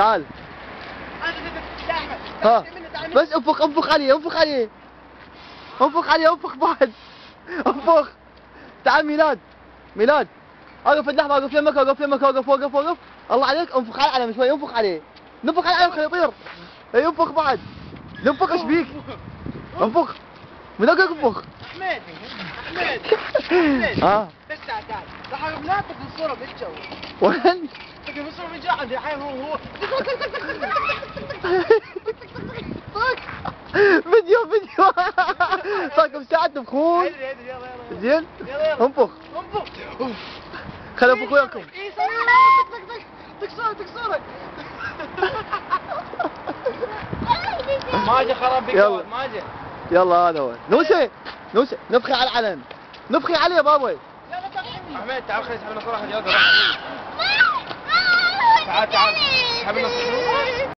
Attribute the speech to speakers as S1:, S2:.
S1: تعال.
S2: يا احمد
S1: ها بس انفخ عليه انفخ بعد. انفخ. تعال ميلاد اوقف اللحظة، اوقف يمك وقف. الله عليك، انفخ على العلم شوي، انفخ عليه. نفخ على العلم خليه يطير. اي انفخ بعد. نفخ ايش بيك؟ انفخ. من انفخ.
S2: احمد
S1: ها
S2: بس تعال راح ناطق الصورة بالجو.
S1: وين؟
S2: تقدر الصورة بالجو عندي الحين هو
S1: فيديو طاقم ساعة تنفخون. زين؟ انفخ خليني انفخ وياكم.
S2: اي صار طق صورك ماجي خرب بك ماجي.
S1: يلا هذا هو. نوسة نفخي على العلم، نفخي عليه يا بابا.
S2: احمد تعال خلينا نسحب النص واحد يلا تعال سحب النص